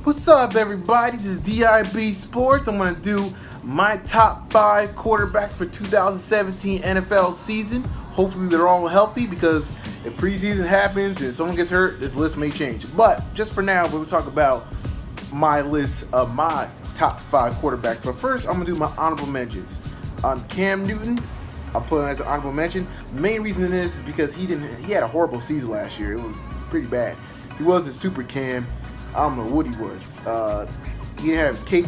What's up, everybody? This is DIB Sports. I'm going to do my top 5 quarterbacks for 2017 NFL season. Hopefully, they're all healthy because if preseason happens and someone gets hurt, this list may change. But just for now, we'll talk about my list of my top 5 quarterbacks. But first, I'm going to do my honorable mentions. On Cam Newton, I'll put him as an honorable mention. The main reason is because he had a horrible season last year. It was pretty bad. He wasn't super Cam. I don't know what he was. He didn't have his cape.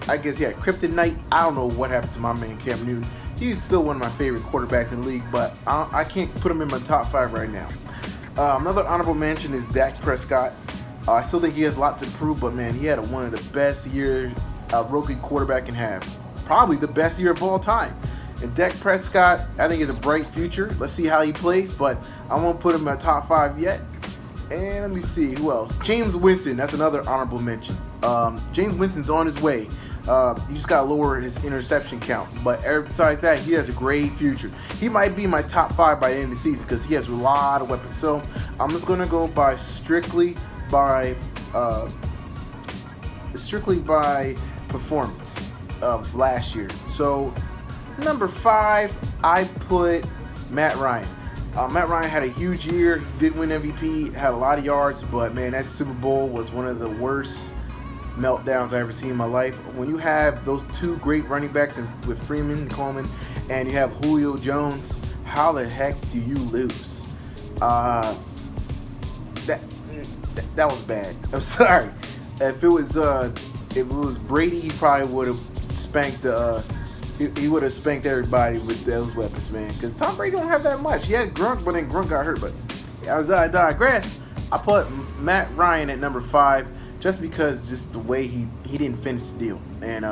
I guess he had kryptonite. I don't know what happened to my man Cam Newton. He's still one of my favorite quarterbacks in the league, but I can't put him in my top 5 right now. Another honorable mention is Dak Prescott. I still think he has a lot to prove, but man, he had one of the best years a rookie quarterback can have. Probably the best year of all time. And Dak Prescott, I think, is a bright future. Let's see how he plays, but I won't put him in my top 5 yet. And let me see, who else? James Winston, that's another honorable mention. James Winston's on his way. You just got to lower his interception count. But besides that, he has a great future. He might be my top 5 by the end of the season because he has a lot of weapons. So I'm just going to go by strictly by performance of last year. So number 5, I put Matt Ryan. Matt Ryan had a huge year. He did win MVP, had a lot of yards, but man, that Super Bowl was one of the worst meltdowns I ever seen in my life. When you have those two great running backs with Freeman and Coleman, and you have Julio Jones, how the heck do you lose? That was bad. I'm sorry. If it was Brady, he probably would have spanked the. He would have spanked everybody with those weapons, man. Because Tom Brady don't have that much. He had Gronk, but then Gronk got hurt. But as I digress, I put Matt Ryan at number 5 just because just the way he didn't finish the deal. And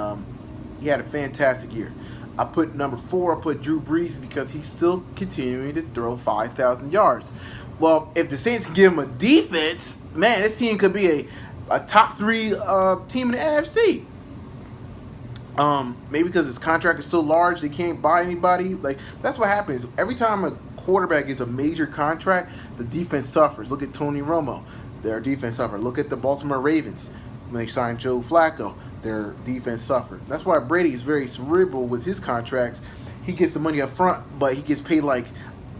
he had a fantastic year. I put number 4, I put Drew Brees because he's still continuing to throw 5,000 yards. Well, if the Saints can give him a defense, man, this team could be a top 3 team in the NFC. Maybe because his contract is so large, they can't buy anybody. Like, that's what happens. Every time a quarterback gets a major contract, the defense suffers. Look at Tony Romo. Their defense suffered. Look at the Baltimore Ravens. When they signed Joe Flacco, their defense suffered. That's why Brady is very cerebral with his contracts. He gets the money up front, but he gets paid like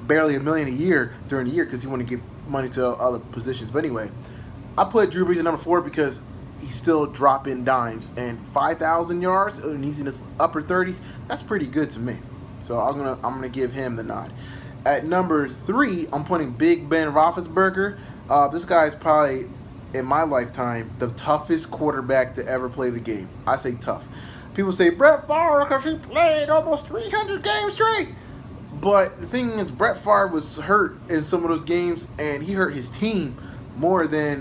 barely $1 million a year during the year because he want to give money to other positions. But anyway, I put Drew Brees at number 4 because he's still dropping dimes, and 5,000 yards, and he's in his upper 30s. That's pretty good to me. So I'm gonna give him the nod. At number 3, I'm putting Big Ben Roethlisberger. This guy's probably, in my lifetime, the toughest quarterback to ever play the game. I say tough. People say Brett Favre because he played almost 300 games straight. But the thing is, Brett Favre was hurt in some of those games, and he hurt his team more than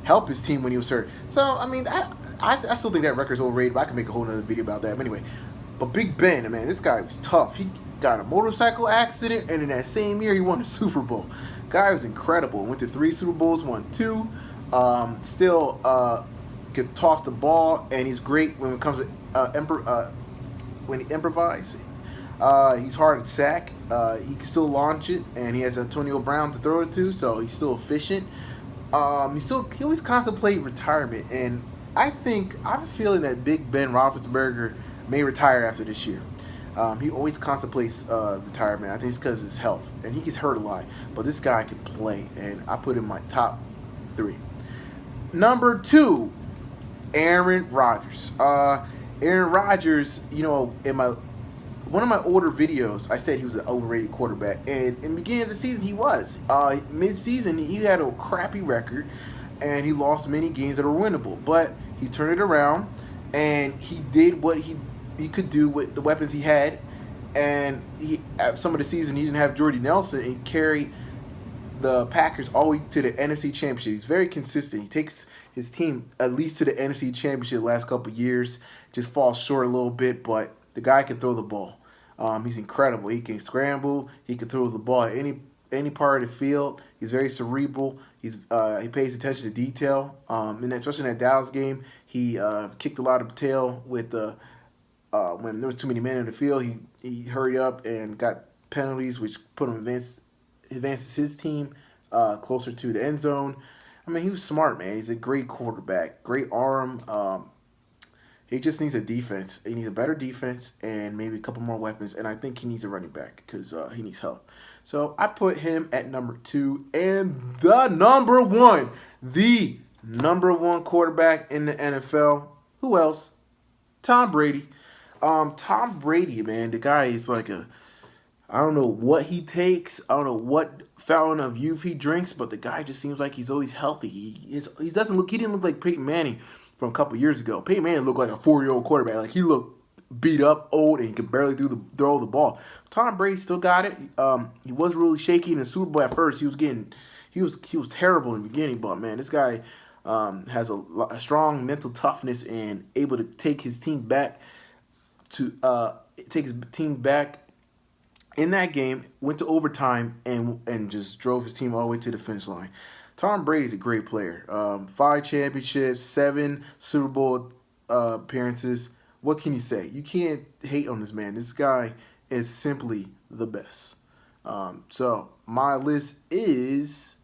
help his team when he was hurt. So, I mean, I still think that record's overrated, but I can make a whole other video about that. But anyway, but Big Ben, man, this guy was tough. He got a motorcycle accident, and in that same year, he won the Super Bowl. Guy was incredible. Went to 3 Super Bowls, won 2. Still could toss the ball, and he's great when it comes to when he improvises. He's hard to sack. He can still launch it, and he has Antonio Brown to throw it to, so he's still efficient. He always contemplate retirement, and I have a feeling that Big Ben Roethlisberger may retire after this year. He always contemplates retirement. I think it's because of his health, and he gets hurt a lot. But this guy can play, and I put him in my top 3. Number 2, Aaron Rodgers. Aaron Rodgers, in one of my older videos, I said he was an overrated quarterback, and in the beginning of the season, he was. Mid-season, he had a crappy record, and he lost many games that were winnable. But he turned it around, and he did what he could do with the weapons he had. And at some of the season, he didn't have Jordy Nelson, and he carried the Packers all the way to the NFC Championship. He's very consistent. He takes his team at least to the NFC Championship the last couple of years. Just falls short a little bit, but the guy can throw the ball. He's incredible. He can scramble. He can throw the ball at any part of the field. He's very cerebral. He pays attention to detail. And especially in that Dallas game, he kicked a lot of tail with when there was too many men in the field. He hurried up and got penalties, which put him advances his team closer to the end zone. I mean, he was smart, man. He's a great quarterback, great arm. He just needs a defense. He needs a better defense and maybe a couple more weapons. And I think he needs a running back because he needs help. So I put him at number 2. And the number one quarterback in the NFL. Who else? Tom Brady. Tom Brady, man, the guy is like a. I don't know what he takes. I don't know what fountain of youth he drinks, but the guy just seems like he's always healthy. He doesn't look. He didn't look like Peyton Manning from a couple years ago. Peyton Manning looked like a 4-year-old quarterback. Like he looked beat up, old, and he could barely throw the ball. Tom Brady still got it. He was really shaky in the Super Bowl at first. He was terrible in the beginning, but man, this guy has a strong mental toughness and able to take his team back in that game, went to overtime and just drove his team all the way to the finish line. Tom Brady's a great player. 5 championships, 7 Super Bowl appearances. What can you say? You can't hate on this man. This guy is simply the best. So my list is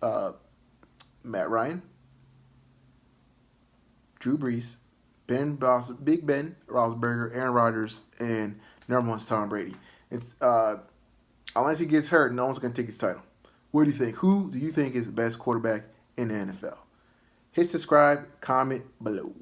Matt Ryan, Drew Brees, Big Ben Roethlisberger, Aaron Rodgers, and number 1's Tom Brady. It's unless he gets hurt, no one's gonna take his title. What do you think? Who do you think is the best quarterback in the NFL? Hit subscribe, comment below.